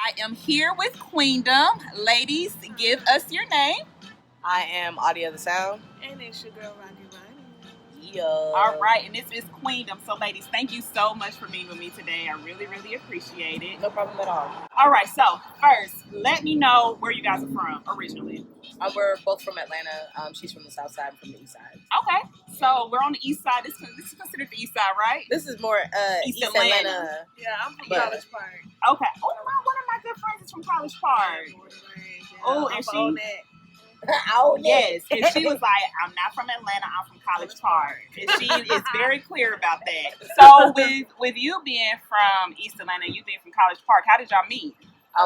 I am here with Queendom. Ladies, give us your name. I am Audio the Sound. And it's your girl, Rocky Ronnie. Yo. All right, and this is Queendom. So, ladies, thank you so much for being with me today. I really, really appreciate it. No problem at all. All right, so first, let me know where you guys are from originally. We're both from Atlanta. She's from the South Side, I'm from the East Side. Okay, so we're on the East Side. This is considered the East Side, right? This is more East Atlanta. Yeah, I'm from College Park. Okay. Oh, one of my good friends is from College Park. Oh, and she. Oh yes, and she was like, "I'm not from Atlanta. I'm from College Park," and she is very clear about that. So, with you being from East Atlanta, you being from College Park, how did y'all meet?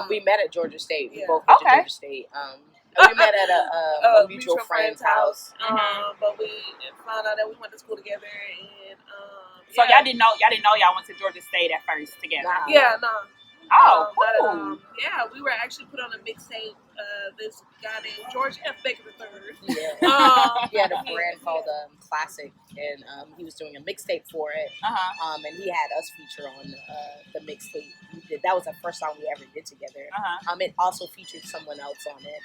We met at Georgia State. We Yeah. both went to Georgia State. We met at a mutual friend's house. But we found out that we went to school together, and so y'all didn't know y'all went to Georgia State at first together. Nah. Yeah, no. Oh, cool. Yeah, we were actually put on a mixtape. This guy named George F. Baker III. Yeah. He had a brand called Classic, and he was doing a mixtape for it. And he had us feature on the mixtape. That was the first song we ever did together. It also featured someone else on it.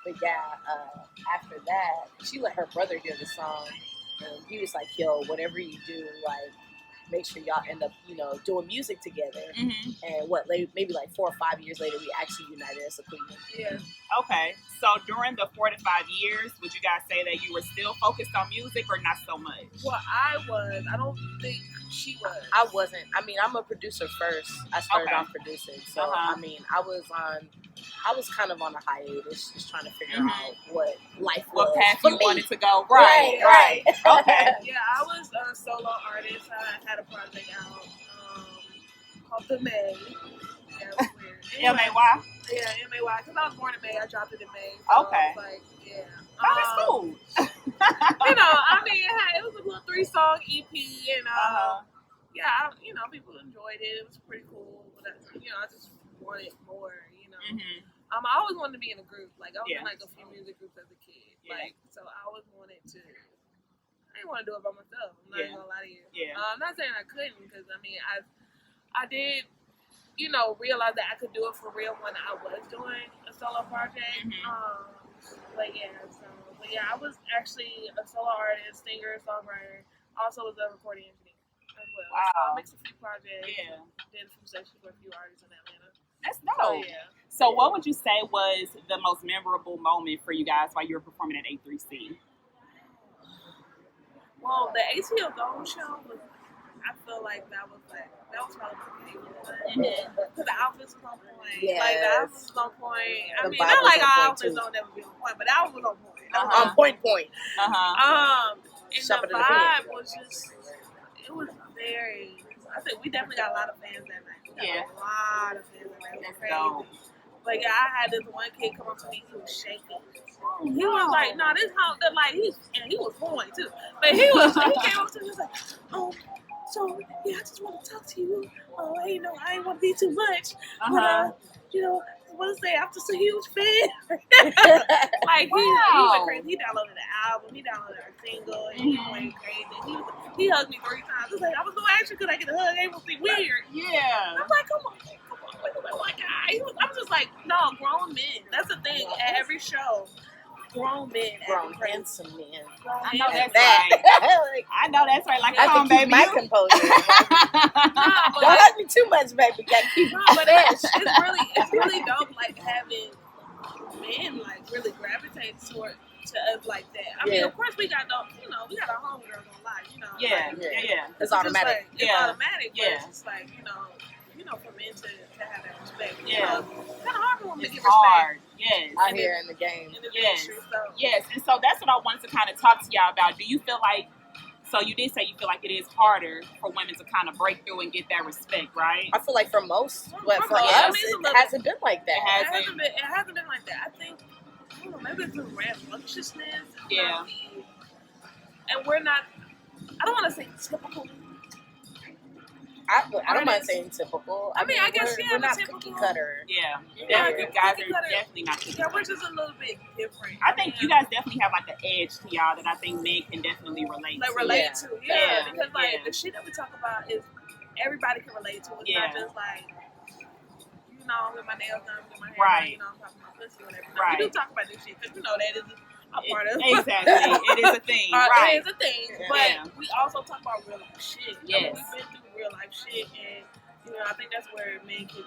But yeah, after that, she let her brother hear the song, and he was like, "Yo, whatever you do, like, make sure y'all end up, doing music together." And maybe like 4 or 5 years later, we actually united as a Queendom. Yeah. Okay. So during the 4 to 5 years, would you guys say that you were still focused on music or not so much? Well, I was. I don't think she was. I wasn't. I mean, I'm a producer first. I started off producing. So, I mean, I was kind of on a hiatus, just trying to figure out what life was. What path you wanted to go. Right. Okay. Yeah, I was a solo artist. I had a project out called The May. Yeah, it was weird. Anyway, M-A-Y? Yeah, M-A-Y. Because I was born in May. I dropped it in May. So okay. Like, yeah. That's cool. I mean, it was a little 3-song EP, and yeah, people enjoyed it. It was pretty cool. But I just wanted more. I always wanted to be in a group. Like, I was in like a few music groups as a kid. Yeah. Like, so I always wanted to. I didn't want to do it by myself. I'm not gonna lie to you. Yeah. I'm not saying I couldn't, because I mean, I did, realize that I could do it for real when I was doing a solo project. But I was actually a solo artist, singer, songwriter. Also was a recording engineer as well. Wow. So I mixed a few projects. Yeah. Did a few sessions with a few artists in Atlanta. That's dope. So what would you say was the most memorable moment for you guys while you were performing at A3C? Well, the ATL Gold show was, I feel like that was probably my favorite one. Because the outfits was on point. Yes. Like, the outfits was on point. I mean, vibe not like was on our point, outfits too. don't never be on point, but that one was on point. On point. And Shop the it in the vibe was just, it was very, I think we definitely got a lot of fans that night. We got a lot of fans that night. It was crazy. But yeah, I had this one kid come up to me, he was shaking. He was like, "No, this how the like he was horny too." But he came up to me, he was like, so yeah, I just want to talk to you. I ain't want to be too much, but I want to say I'm just a huge fan." Like he went crazy. He downloaded the album, he downloaded our single, and he went crazy. He hugged me 3 times. He was like, "I was so actually could I get a hug? It would be weird." Yeah. I'm like, come on. I'm just like, no, grown men. That's the thing. At every show, grown men. Grown, handsome men. I know that's right. I know that's right. Like, come on, baby. My composure. Don't hug me too much, baby. Gotta keep but it's really dope, like, having men, like, really gravitate to us like that. I mean, of course, we got our homegirls on live, Yeah. It's automatic. It's automatic, but it's just like, for men to have that respect. Yeah. It's kind of hard for women to get hard. respect. Yes. Out here in the game. In the industry, Yes. And so that's what I wanted to kind of talk to y'all about. Do you feel like, so you did say you feel like it is harder for women to kind of break through and get that respect, right? I feel like for most, but for us, it hasn't been like that. It hasn't been like that. I think, I don't know, maybe it's the rambunctiousness. Yeah. And we're not, I don't want to say typical. I don't mind saying typical. I mean, I guess, we're not typical. cookie cutter. Yeah. You guys are definitely not cookie Yeah, cutter. we're just a little bit different. I think you guys definitely have like an edge to y'all that I think men can definitely relate to. Because like the shit that we talk about is everybody can relate to. It's not just like, know, with my nails done, with my hair right. done, I'm talking about pussy or whatever. Right. We do talk about this shit because that is a part of exactly. It is a thing, right? It is a thing, but we also talk about real life shit. Yes. We've been through real life shit, and I think that's where men can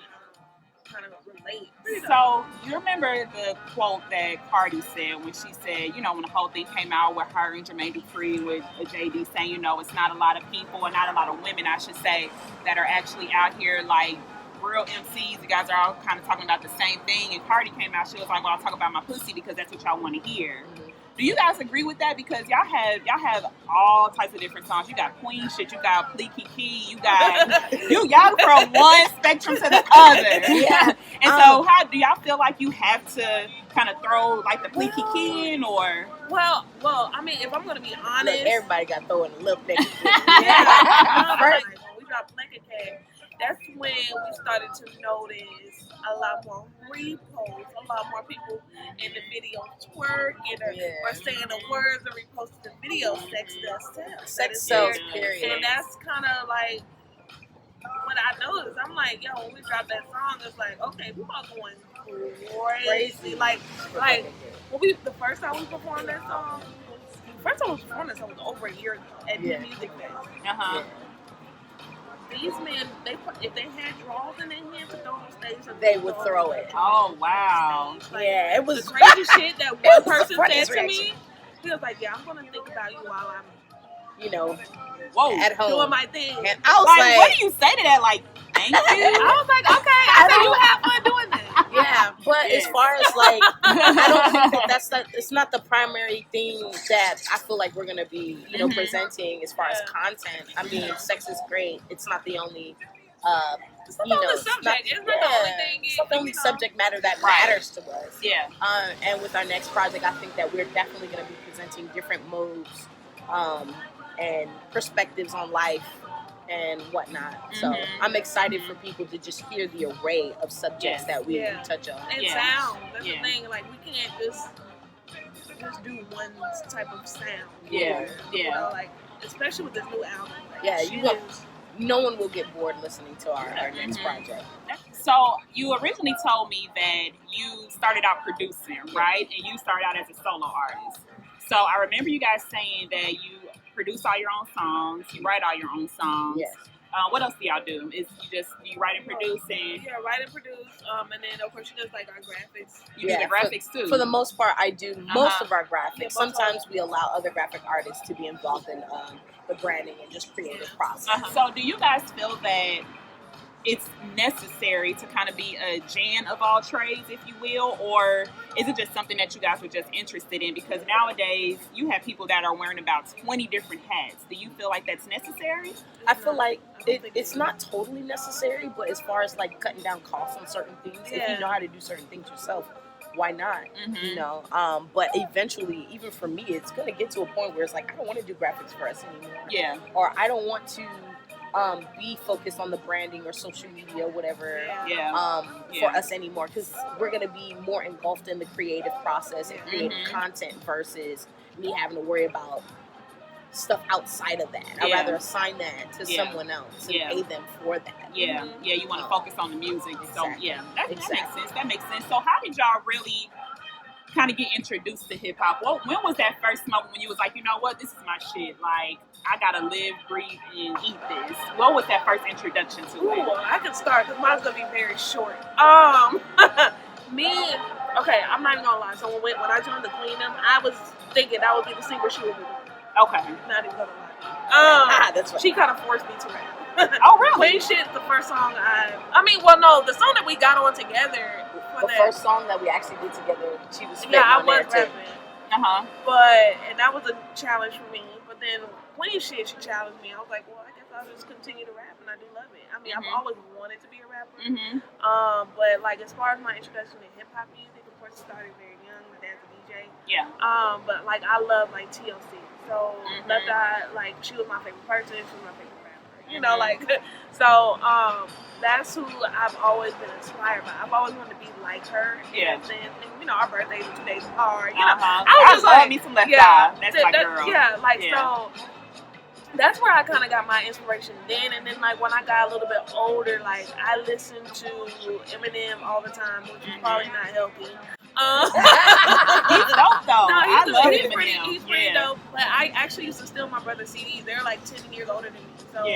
kind of relate. So you remember the quote that Cardi said when she said, when the whole thing came out with her and Jermaine Dupri with JD saying, it's not a lot of people, or not a lot of women, I should say, that are actually out here like real MCs. You guys are all kind of talking about the same thing. And Cardi came out, she was like, well, I'll talk about my pussy because that's what y'all want to hear. Mm-hmm. Do you guys agree with that? Because y'all have all types of different songs. You got Queen shit, you got Plee Kiki, you got y'all from one spectrum to the other. Yeah. And so how do y'all feel like you have to kind of throw like the Plee Kiki in, or? Well, I mean, if I'm gonna be honest, look, everybody got to throw in a little bit. Right. When we dropped Blanket Cat, that's when we started to notice a lot more reposts, a lot more people in the video twerking or saying the words or reposting the video. Sex does sell. Sex sells, period. And that's kind of like what I noticed. I'm like, yo, when we dropped that song, it's like, okay, people are going crazy. Like when the first time we performed that song, was over a year ago at the Music Fest. These men, if they had draws in their hands to throw on stage, they would throw it. Oh, wow. Like, yeah, it was the crazy shit that one person said to me. He was like, yeah, I'm going to think about you while I'm, at home doing my thing. And I was like, what do you say to that? Like, thank you? I was like, okay. I said, you have fun doing that. Yeah, but as far as like, I don't think it's not the primary thing that I feel like we're gonna be, presenting as far as content. I mean, sex is great. It's not the only, it's not the only subject. It's not the only thing. It's not the only subject matter that matters to us. Yeah. And with our next project, I think that we're definitely gonna be presenting different moves, and perspectives on life and whatnot. So I'm excited for people to just hear the array of subjects that we touch on. And sound. That's the thing. Like, we can't just do one type of sound. Yeah. Like, especially with this new album. Like, no one will get bored listening to our next project. So you originally told me that you started out producing, right? And you started out as a solo artist. So I remember you guys saying that you produce all your own songs, you write all your own songs. Yes. What else do y'all do? You write and produce and... Yeah, write and produce, and then of course she does like our graphics. You do the graphics too? For the most part, I do most of our graphics. Yeah, sometimes we allow other graphic artists to be involved in the branding and just creative process. So do you guys feel that it's necessary to kind of be a Jan of all trades, if you will, or is it just something that you guys were just interested in? Because nowadays you have people that are wearing about 20 different hats. Do you feel like that's necessary? I feel like it's not totally necessary, but as far as like cutting down costs on certain things, if you know how to do certain things yourself, why not? But eventually, even for me, it's gonna get to a point where it's like, I don't want to do graphics for us anymore. Yeah. Or I don't want to be focused on the branding or social media, whatever, for us anymore, because we're going to be more engulfed in the creative process and creating content versus me having to worry about stuff outside of that. I'd rather assign that to someone else and pay them for that. Yeah, you want to focus on the music. Exactly. So, that makes sense. That makes sense. So how did y'all really kind of get introduced to hip hop? When was that first moment when you was like, you know what, this is my shit? Like, I gotta live, breathe, and eat this. What was that first introduction to it? I can start because mine's gonna be very short. Okay, I'm not even gonna lie. So when I joined the Queendom, I was thinking I would be the singer she would be. Okay. Not even gonna lie. That's right. She kind of forced me to rap. Oh, really? Queen Shit's the first song the song that we got on together. The first song that we actually did together, she was spitting I on was there rapping. Too. And that was a challenge for me. But then Queen Shit, she challenged me. I was like, well, I guess I'll just continue to rap, and I do love it. I mean, I've always wanted to be a rapper. But like, as far as my introduction to hip hop music, of course, it started very young. My dad's a DJ. Yeah. But like, I love like TLC. So Left Eye, like, she was my favorite person. She was my favorite rapper. You know, like, so that's who I've always been inspired by. I've always wanted to be like her. Yeah. And our birthdays are 2 days apart. You know, I was just love me some Left Eye. That's my girl. Yeah, like, so that's where I kind of got my inspiration then. And then, like, when I got a little bit older, like, I listened to Eminem all the time, which is probably not healthy. He's dope, though. I love Eminem. He's pretty dope. But I actually used to steal my brother's CDs. They're like 10 years older than me. So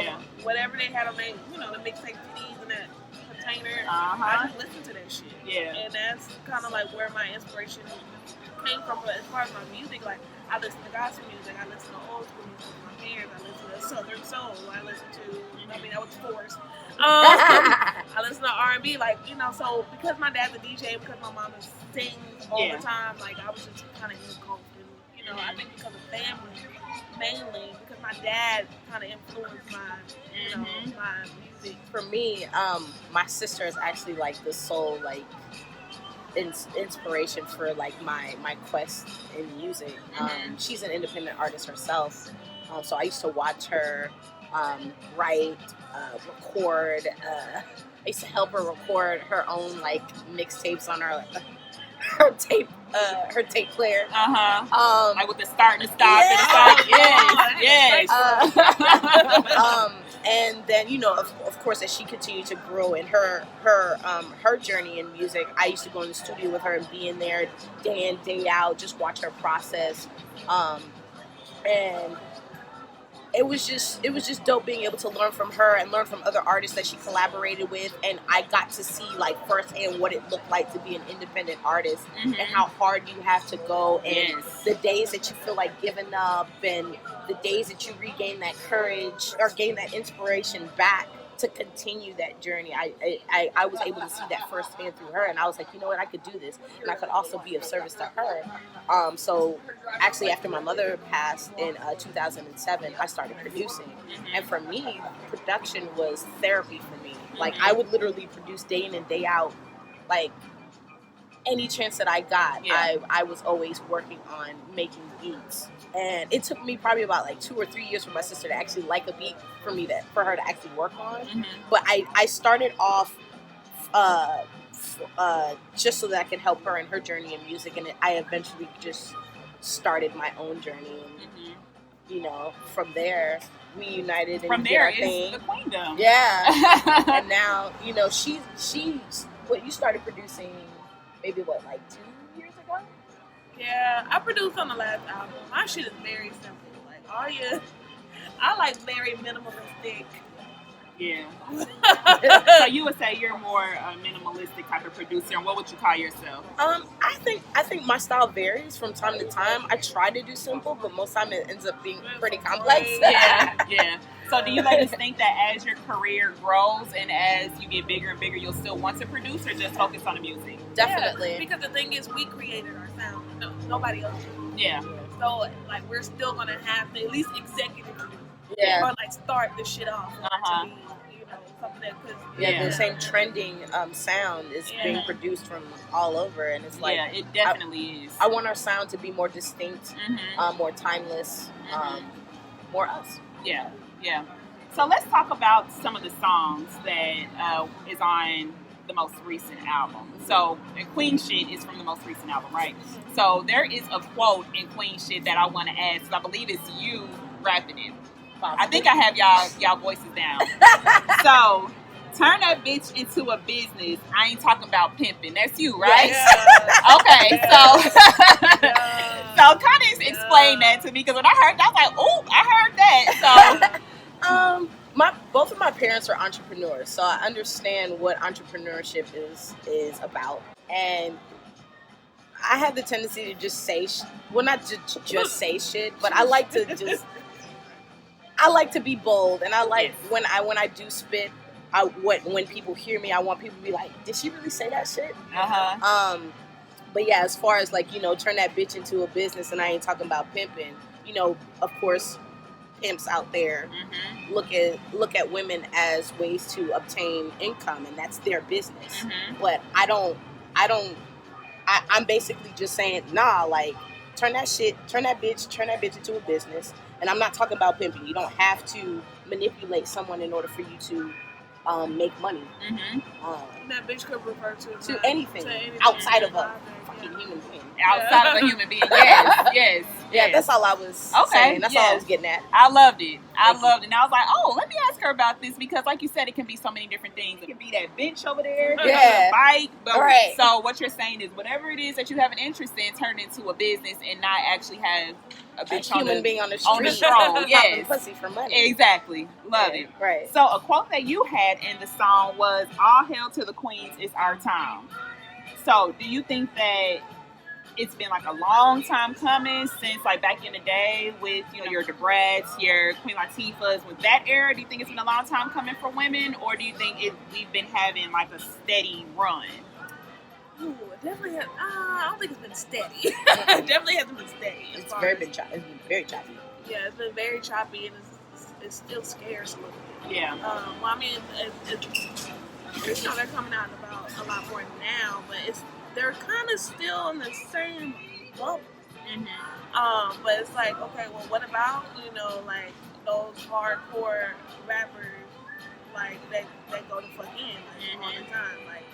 whatever they had on their, the mixtape CDs in that container, I just listened to that shit. Yeah. And that's kind of like where my inspiration came from. But as far as my music, like, I listen to gospel music, I listen to old school music with my parents, I listen to Southern Soul, I listen to, that was forced. I listen to R&B, like, so because my dad's a DJ, because my mama sings all the time, like, I was just kind of engulfed in, I think because of family, mainly, because my dad kind of influenced my, my music. For me, my sister is actually, like, the sole, like, inspiration for like my quest in music. She's an independent artist herself, so I used to watch her write, record. I used to help her record her own like mixtapes on her tape player. Like with the start and the stop and the stop. Yes. And then, of course, as she continued to grow in her journey in music, I used to go in the studio with her and be in there day in, day out, just watch her process. And it was just dope being able to learn from her and learn from other artists that she collaborated with. And I got to see like firsthand what it looked like to be an independent artist and how hard you have to go, and the days that you feel like giving up, and the days that you regain that courage or gain that inspiration back to continue that journey. I was able to see that firsthand through her, and I was like, you know what, I could do this, and I could also be of service to her. So actually, after my mother passed in 2007, I started producing, and for me, production was therapy for me. Like, I would literally produce day in and day out, like any chance that I got. I was always working on making beats. And it took me probably about like 2 or 3 years for my sister to actually like a beat for her to actually work on. But I started off just so that I could help her in her journey in music, and I eventually just started my own journey. And from there we united and did our thing. The Queendom. Yeah. And now she's you started producing maybe like 2 years ago. Yeah, I produced on the last album. My shit is very simple. Like, I like very minimalistic. Yeah. So you would say you're more a minimalistic type of producer, and what would you call yourself? I think my style varies from time to time. I try to do simple, but most time it ends up being pretty complex. Yeah. So do you ladies think that as your career grows and as you get bigger and bigger, you'll still want to produce, or just focus on the music? Definitely. Yeah, because the thing is, we created our sound. No, nobody else did. Yeah. So, like, we're still going to have to at least executive produce. Yeah. Or, like, start the shit off. To be, something that could... The same trending sound is being produced from all over, and it's like... Yeah, it definitely is. I want our sound to be more distinct, more timeless, more us. Yeah. So let's talk about some of the songs that is on the most recent album. So Queen Shit is from the most recent album, right? So there is a quote in Queen Shit that I want to add, because I believe it's you rapping it. I think I have y'all voices down. So, turn that bitch into a business. I ain't talking about pimping. That's you, right? Yeah. Okay, so kind of explain that to me, because when I heard that, I was like, "Ooh, I heard that." So, both of my parents are entrepreneurs, so I understand what entrepreneurship is about, and I have the tendency to just say, not just say shit, but I like to just. I like to be bold, and I like when I do spit. When people hear me, I want people to be like, "Did she really say that shit?" But yeah, as far as like turn that bitch into a business, and I ain't talking about pimping. Of course, pimps out there look at women as ways to obtain income, and that's their business. But I'm basically just saying, nah, like turn that bitch into a business. And I'm not talking about pimping. You don't have to manipulate someone in order for you to make money. That bitch could refer to anything outside of a fucking human being. Outside of a human being, yes. Yeah, that's all I was saying. That's all I was getting at. I loved it. I loved it. And I was like, oh, let me ask her about this because, like you said, it can be so many different things. It can be that bench over there, yeah, bike. So what you're saying is whatever it is that you have an interest in, turn it into a business and not actually have a human being on the street. On the stroll, yes. Pussy for money. Exactly. Love it. Right. So a quote that you had in the song was, all hail to the queens, it's our time. So do you think that it's been like a long time coming since like back in the day with, you know, your Debrats, your Queen Latifahs, with that era? Do you think it's been a long time coming for women, or do you think we've been having like a steady run? Ooh, it definitely has, I don't think it's been steady. It definitely hasn't been steady. It's been very choppy. Yeah, it's been very choppy, and it's still scarce a little bit. Yeah. Well, I mean, you know, they're coming out about a lot more now, but they're kind of still in the same bubble. Mm-hmm. But it's like, okay, well, what about, you know, like those hardcore rappers, like that go to fuck in all the time, like,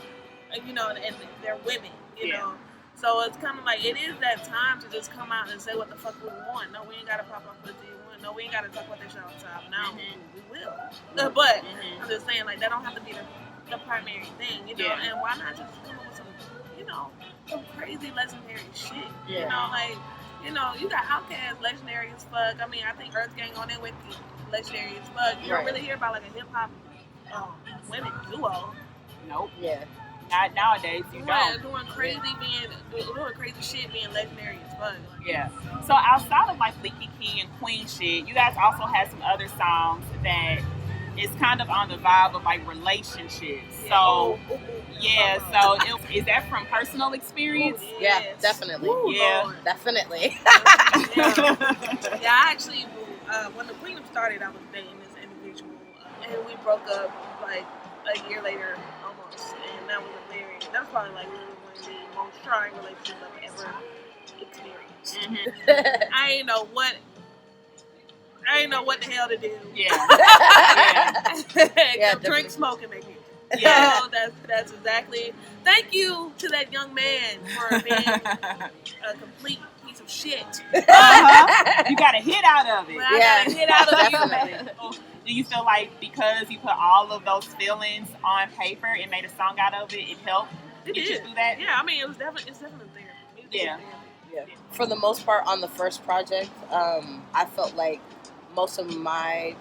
you know, and they're women, you know. So it's kind of like, it is that time to just come out and say what the fuck we want. No, we ain't got to pop up with you. No, we ain't got to talk about this shit on top. Now, we will. But I'm just saying, like, that don't have to be the primary thing, you know. And why not just come up with some, you know, some crazy legendary shit. You know, like, you know, you got Outkast, legendary as fuck. I mean, I think Earth Gang on it with legendary as fuck. You don't really hear about like a hip hop women duo. Nope. Yeah. Not nowadays. You don't. Doing crazy shit, being legendary as fuck. Yeah. So outside of like Leaky King and Queen shit, you guys also had some other songs that is kind of on the vibe of like relationships. So so is that from personal experience? Yeah, definitely. Definitely. I actually, when the Queendom started, I was dating this individual, and we broke up like a year later almost, and that was probably like one of the most trying relationships I've ever experienced. I didn't know what the hell to do. Drink, smoke, and make music. Yeah, so that's exactly. Thank you to that young man for being a complete piece of shit. You got a hit out of it. I got a hit out of Definitely. Do you feel like because you put all of those feelings on paper and made a song out of it, it helped you do that? Yeah, I mean, it's definitely there. Yeah. For the most part, on the first project, I felt like most of my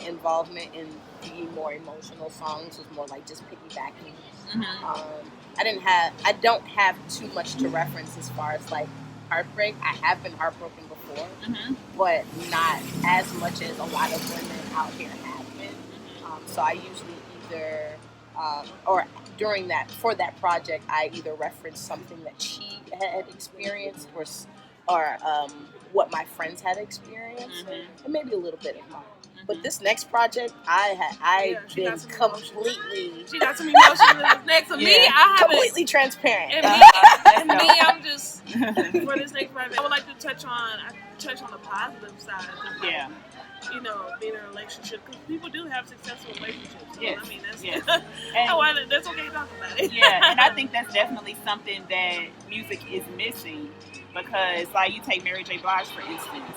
involvement in the more emotional songs was more like just piggybacking. I don't have too much to reference as far as like heartbreak. I have been heartbroken before, but not as much as a lot of women out here have been. So I usually either or for that project, I either referenced something that she had experienced or what my friends had experienced, and maybe a little bit of mine. But this next project, I've been completely. She got some emotions next to me. I have completely transparent. And me, I'm just for this next project. I would like to touch on the positive side. You know, being in a relationship, because people do have successful relationships. So, I mean, that's that's okay to talk about it. And I think that's definitely something that music is missing, because like you take Mary J. Blige for instance.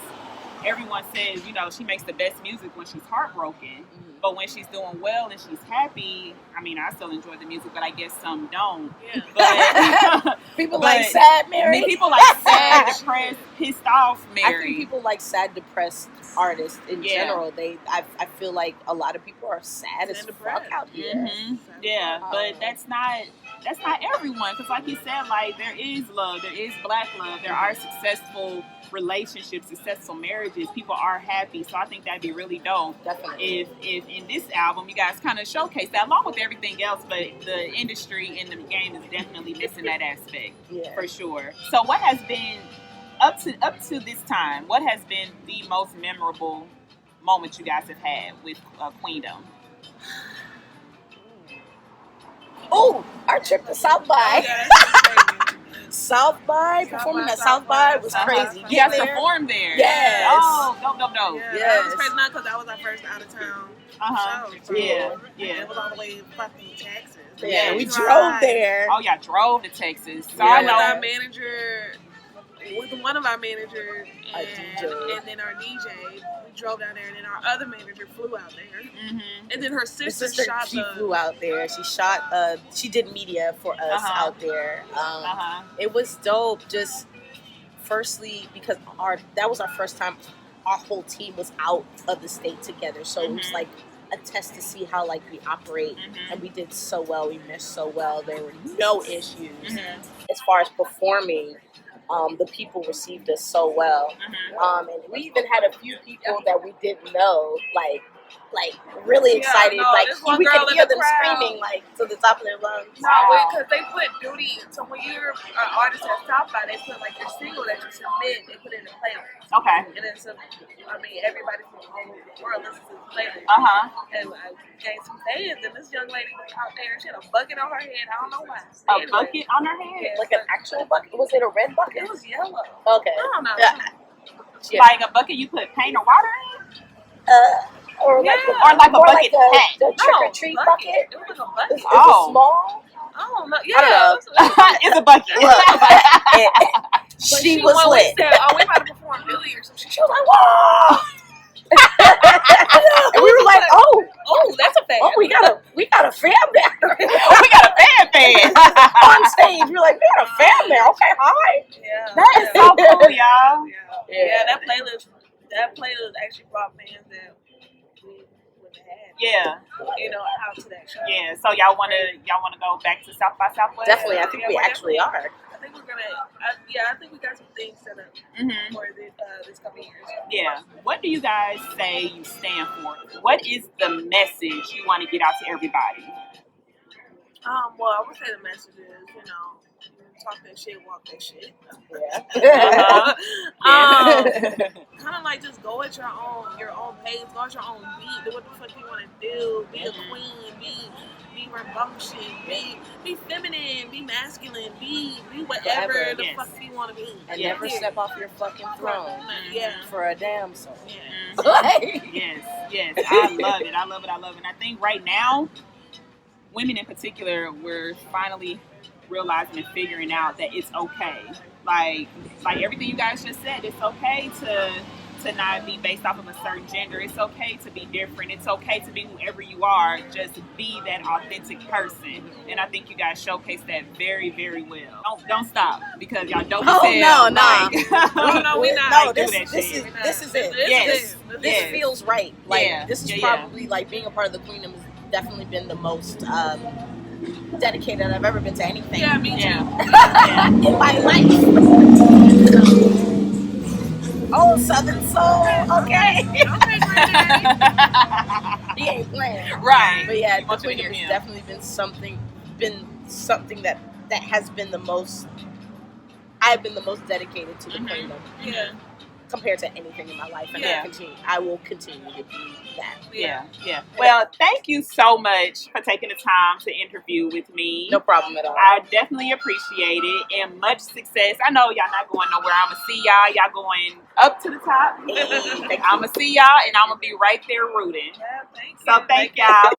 Everyone says, you know, she makes the best music when she's heartbroken, but when she's doing well and she's happy, I mean, I still enjoy the music, but I guess some don't. But people like sad Mary. I mean, people like sad, depressed, pissed off Mary. I think people like sad, depressed artists in general. I feel like a lot of people are sad as fuck out here. But that's not everyone, because like you said, like there is love, there is black love, there are successful relationships, successful marriages, people are happy. So I think that'd be really dope. Definitely. If in this album you guys kind of showcase that along with everything else, but the industry and the game is definitely missing that aspect for sure. So what has been up to this time, what has been the most memorable moment you guys have had with Queendom? Oh, our trip to South by. South by, performing at South by was crazy. You guys performed there. Yes. Oh, dope. Yeah, that was crazy, not because that was our first out of town show. So it was all the way in fucking Texas. Yeah, we drove there. Oh, yeah, drove to Texas. So I know our manager with one of our managers and then our DJ. We drove down there, and then our other manager flew out there. And then her sister shot. She flew out there. She shot. She did media for us out there. It was dope. Just firstly because that was our first time. Our whole team was out of the state together, so it was like a test to see how like we operate, and we did so well. We meshed so well. There were no issues as far as performing. The people received us so well, and we even had a few people that we didn't know, like really excited. We could hear them screaming like to the top of their lungs. No, because they put duty. So when you're an artist at South by, they put like your single that you submit. They put it in the playlist. Okay. And then everybody from all over the world listens to the playlist. And I gained some fans, and this young lady was out there. She had a bucket on her head. I don't know why. Bucket on her head? Yeah, like an actual bucket? Was it a red bucket? It was yellow. Okay. I don't know. Like a bucket you put paint or water in? Or like a bucket hat. The trick-or-treat bucket? It was a bucket. Is it small? Oh, no. Yeah. I don't know. It's a bucket. She was lit. We said, we about to perform Billy or something. She was like, whoa! And we were like, oh, that's a fan. Oh, we got a fan there. We got a fan on stage. We're like, we got a fan there. Okay, hi. Yeah, that is so cool, y'all. Yeah, that playlist actually brought fans that we wouldn't have had. Yeah, out to that show. Yeah, so y'all wanna go back to South by Southwest? Definitely, I think we actually are. I think we're gonna. I think we got some things set up for this coming years. Yeah. What do you guys say you stand for? What is the message you want to get out to everybody? Well, I would say the message is, talk that shit, walk that shit. Kind of like just go at your own pace, go at your own beat, do what the fuck you want to do, be a queen, be rambunctious, be feminine, be masculine, be whatever the fuck you want to be. And never step off your fucking throne. For a damn soul. Yes. I love it. And I think right now, women in particular, we're finally realizing and figuring out that it's okay. Like everything you guys just said, it's okay to not be based off of a certain gender. It's okay to be different. It's okay to be whoever you are. Just be that authentic person. And I think you guys showcase that very, very well. Don't stop because y'all don't. We're not. This is it. This feels right. This is probably being a part of the Queendom has definitely been the most dedicated I've ever been to anything. Yeah, me too. In my life. Oh, Southern Soul, okay. He ain't playing. Right. But yeah, the Queendom has definitely been something that has been the most, I've been the most dedicated to the Queendom. Yeah. Compared to anything in my life. And I will continue to be that. Yeah. Well, thank you so much for taking the time to interview with me. No problem at all. I definitely appreciate it and much success. I know y'all not going nowhere. I'm going to see y'all. Y'all going up to the top. I'm going to see y'all and I'm going to be right there rooting. Yeah, thank you. So thank y'all.